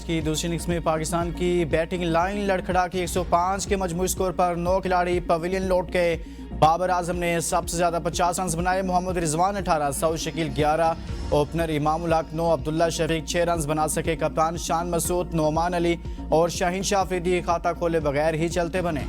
की दूसरी इनिंग्स में पाकिस्तान की बैटिंग लाइन लड़खड़ा के 105 के मजमूई स्कोर पर 9 खिलाड़ी पवेलियन लौट गए। बाबर आजम ने सबसे ज्यादा 50 रन बनाए, मोहम्मद रिजवान 18, सऊद शकील 11, ओपनर इमामुल हक 9, अब्दुल्ला शफीक 6 रन बना सके। कप्तान शान मसूद, नोमान अली और शाहीन शाह अफरीदी खाता खोले बगैर ही चलते बने।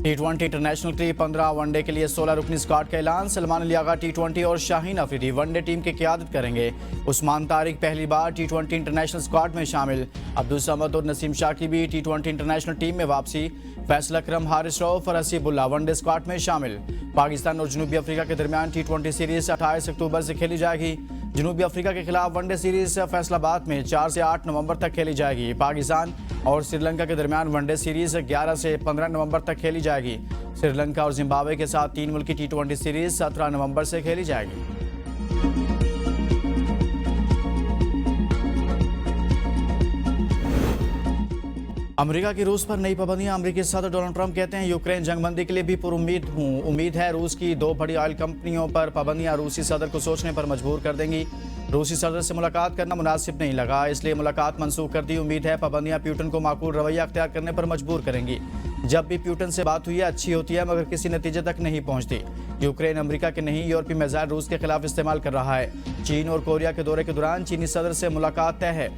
T20 इंटरनेशनल की 15 वनडे के लिए 16 रुकनी स्क्वाड का ऐलान। सलमान अली आगा T20 और शाहीन अफरीदी वनडे टीम की क़यादत करेंगे। उस्मान तारिक पहली बार T20 इंटरनेशनल स्क्वाड में शामिल। अब्दुल समद और नसीम शाह की भी T20 इंटरनेशनल टीम में वापसी। फैसल अकरम, हारिस रऊफ और हसीबुल्ला वनडे स्क्वाड में शामिल। पाकिस्तान और जनूबी अफ्रीका के दरमियान T20 सीरीज 28 अक्टूबर से खेली जाएगी। जनूबी अफ्रीका के खिलाफ वनडे सीरीज फैसलाबाद में 4 से 8 नवंबर तक खेली जाएगी। पाकिस्तान और श्रीलंका के दरमियान वनडे सीरीज 11 से 15 नवंबर तक खेली जाएगी। श्रीलंका और जिम्बाब्वे के साथ 3 मुल्की T20 सीरीज 17 नवंबर से खेली जाएगी। अमेरिका की रूस पर नई पाबंदियां। अमेरिकी सदर डोनाल्ड ट्रंप कहते हैं यूक्रेन जंगबंदी के लिए भी पुरुम्मीद हूं। उम्मीद है रूस की 2 बड़ी ऑयल कंपनियों पर पाबंदियां रूसी सदर को सोचने पर मजबूर कर देंगी। रूसी सदर से मुलाकात करना मुनासिब नहीं लगा, इसलिए मुलाकात मनसूख कर दी। उम्मीद है पाबंदियां प्यूटन को माकूल रवैया अख्तियार करने पर मजबूर करेंगी। जब भी प्यूटन से बात हुई है अच्छी होती है, मगर किसी नतीजे तक नहीं पहुंचती। यूक्रेन अमेरिका के नहीं यूरोपीय मिसाइल रूस के खिलाफ इस्तेमाल कर रहा है। चीन और कोरिया के दौरे के दौरान चीनी सदर से मुलाकात तय है।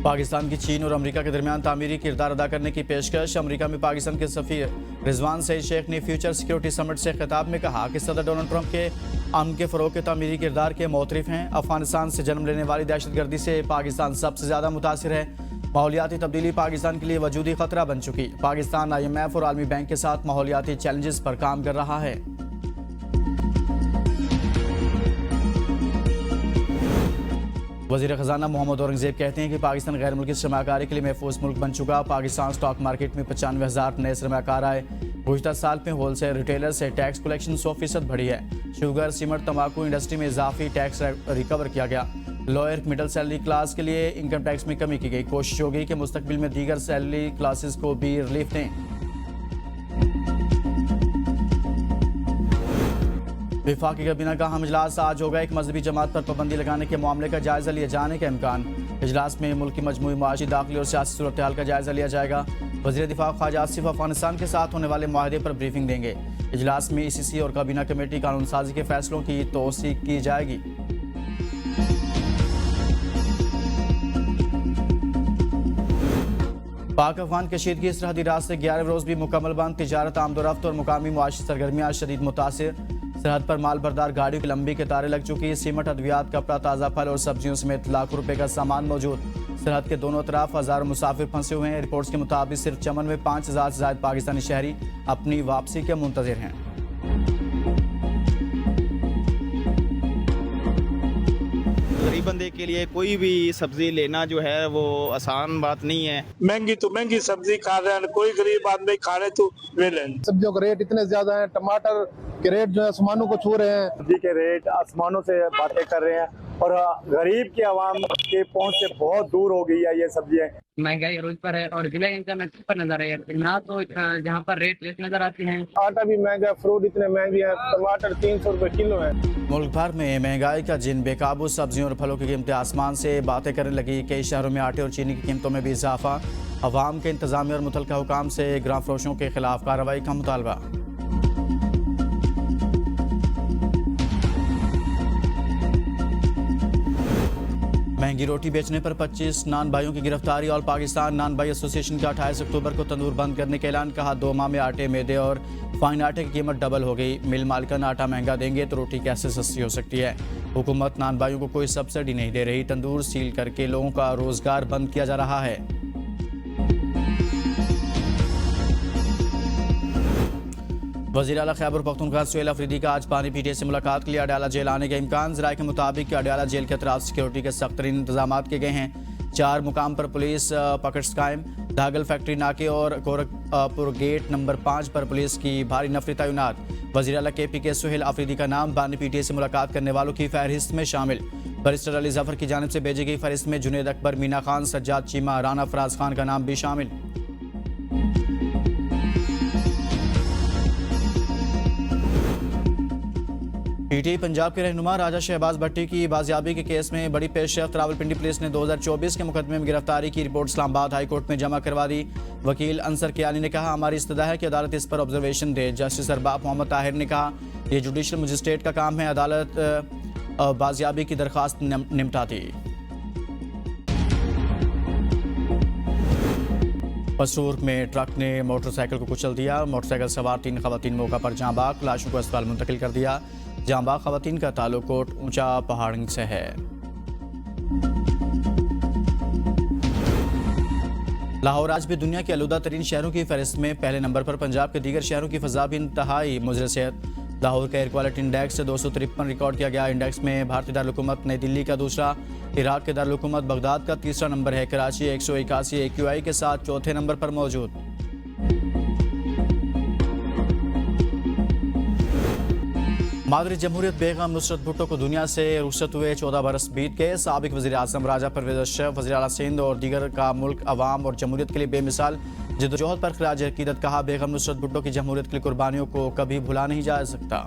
पाकिस्तान की चीन और अमेरिका के दरमियान तामीरी किरदार अदा करने की पेशकश। अमेरिका में पाकिस्तान के सफीर रिजवान सईद शेख ने फ्यूचर सिक्योरिटी समिट से खिताब में कहा कि सदर डोनाल्ड ट्रंप के अमन के फ़रोग़ के तामीरी किरदार के मोतरिफ हैं। अफगानिस्तान से जन्म लेने वाली दहशतगर्दी से पाकिस्तान सबसे ज़्यादा मुतासिर है। माहौलियाती तब्दीली पाकिस्तान के लिए वजूदी खतरा बन चुकी। पाकिस्तान IMF और आलमी बैंक के साथ माहौलियाती चैलेंजेस पर काम कर रहा है। वज़ीर ख़जाना मोहम्मद औरंगज़ेब कहते हैं कि पाकिस्तान गैर मुल्की सरमाकारी के लिए महफूज मुल्क बन चुका। पाकिस्तान स्टॉक मार्केट में 95,000 नए सरमाकार आए। गुज़श्ता साल में होलसेल रिटेलर से टैक्स कलेक्शन 100% बढ़ी है। शुगर, सीमेंट, तंबाकू इंडस्ट्री में इजाफी टैक्स रिकवर किया गया। लोअर मिडल सैलरी क्लास के लिए इनकम टैक्स में कमी की गई। कोशिश होगी कि मुस्तकबिल में दीगर सैलरी क्लासेस को भी रिलीफ दें। वफाकी काबीना का अहम इजलास आज होगा। एक मजहबी जमात पर पाबंदी लगाने के मामले का जायजा लिए जाने का इम्कान। इजलास में मुल्क की मजमूई माशी, दाखिली और सियासी सूरत हाल का जायजा लिया जाएगा। वज़ीर दिफा ख्वाजा आसिफ अफगानिस्तान के साथ होने वाले माहदे पर ब्रीफिंग देंगे। इजलास में ECC और काबीना कमेटी कानून साजी के फैसलों की तौसीक की जाएगी। पाक अफगान कशीदगी सरहदी रास्ते 11 रोज भी मुकम्मल बंद। तिजारत, आमदोरफ्त और मुकामी मुआशी सरगर्मियाँ शदीद मुतासिर। सरहद पर माल बरदार गाड़ियों की लंबी कतारें लग चुकी। सीमेंट, अद्वियात, कपड़ा, ताज़ा फल और सब्जियों समेत लाखों रुपए का सामान मौजूद। सरहद के दोनों तरफ हज़ारों मुसाफिर फंसे हुए हैं। रिपोर्ट्स के मुताबिक सिर्फ चमन में 5,000 से ज़ायद पाकिस्तानी शहरी अपनी वापसी के मुंतज़िर हैं। गरीब बंदे के लिए कोई भी सब्जी लेना जो है वो आसान बात नहीं है। महंगी तो महंगी सब्जी खा रहे हैं, कोई गरीब आदमी खा रहे तो वे लें। सब्जियों के रेट इतने ज्यादा हैं, टमाटर के रेट जो है आसमानों को छू रहे हैं। सब्जी के रेट आसमानों से बातें कर रहे हैं और गरीब की आवाम के पहुंच से बहुत दूर हो गई है ये सब्जियां। महंगाई रोज पर है और जिला इनकम पर नजर है ना, तो जहाँ पर रेट लेस नजर आती हैं। आटा भी महंगा, फ्रूट इतने महंगे हैं, टमाटर 300 रुपए किलो है। मुल्क भर में महंगाई का जिन बेकाबू। सब्जियों और फलों की कीमतें आसमान से बातें करने लगी। कई शहरों में आटे और चीनी की कीमतों में भी इजाफा। अवाम के इंतजामिया और मुतलका हुकाम से ग्राम फरोशों के खिलाफ कार्रवाई का मुतालबा। महंगी रोटी बेचने पर 25 नान भाइयों की गिरफ्तारी। और पाकिस्तान नान भाई एसोसिएशन का 28 अक्टूबर को तंदूर बंद करने का ऐलान। कहा 2 माह में आटे, मैदे और फाइन आटे की कीमत डबल हो गई। मिल मालिकान आटा महंगा देंगे तो रोटी कैसे सस्ती हो सकती है। हुकूमत नान भाइयों को कोई सब्सिडी नहीं दे रही। तंदूर सील करके लोगों का रोजगार बंद किया जा रहा है। वज़ीर आला खैबर पख्तूनख्वा सुहेल अफरीदी का आज पानीपीटी से मुलाकात के लिए अडयाला जेल आने का इम्कान। ज़राए के मुताबिक अडयाला जेल के अतराफ सिक्योरिटी के सख्त तरीन इंतजाम किए गए हैं। 4 मुकाम पर पुलिस पकड़ कायम। धागल फैक्ट्री नाके और गोरखपुर गेट नंबर 5 पर पुलिस की भारी नफरी तैनात। वज़ीर आला KPK सुहेल अफरीदी का नाम पानीपीटी से मुलाकात करने वालों की फहरिस्त में शामिल। बैरिस्टर अली जफर की जानिब से भेजी गई फहरिस्त में जुनेद अकबर, मीना खान, सज्जाद चीमा, राना फराज खान का नाम भी शामिल। पीटी पंजाब के रहनुमा राजा शहबाज भट्टी की बाजियाबी के केस में बड़ी पेशरफ्त। रावलपिंडी पुलिस ने 2024 के मुकदमे में गिरफ्तारी की रिपोर्ट इस्लामाबाद हाई कोर्ट में जमा करवा दी। वकील अंसर कियानी ने कहा, हमारी इस्तदा है कि अदालत इस पर ऑब्जर्वेशन दे। जस्टिस अरबाब मोहम्मद ताहिर ने कहा, यह जुडिशल मजिस्ट्रेट का काम है, अदालत बाजियाबी की दरख्वास्त निपटाती। पसरूर में ट्रक ने मोटरसाइकिल को कुचल दिया। मोटरसाइकिल सवार 3 खवातीन मौका पर जाँ बाग, लाशों को अस्पताल मुंतकिल कर दिया। जाँ बाग खवातीन का ताल्लुक कोट ऊंचा पहाड़ से है। लाहौर आज भी दुनिया के आलूदा तरीन शहरों की फहरिस्त में पहले नंबर पर। पंजाब के दीगर शहरों की फजा भी इंतहाई मुज़र सेहत। लाहौर का एयर क्वालिटी इंडेक्स 253 रिकॉर्ड किया गया। इंडेक्स में भारतीय दारुलहुकूमत नई दिल्ली का दूसरा, इराक के दारुलहुकूमत बगदाद का तीसरा नंबर है। कराची 181 AQI के साथ चौथे नंबर पर मौजूद। मादरी जमहूरियत बेगम नुसरत भुट्टो को दुनिया से रुखसत हुए 14 बरस बीत गए। साबिक वज़ीर आज़म राजा परवेज़ अशरफ, वज़ीर आला सिंध और दीगर का मुल्क अवाम और जमहूरियत के लिए बेमिसाल जद्दोजहद पर खिराज अकीदत कहा। बेगम नुसरत भुट्टो की जमहूरियत के लिए कुर्बानियों को कभी भुला नहीं जा सकता।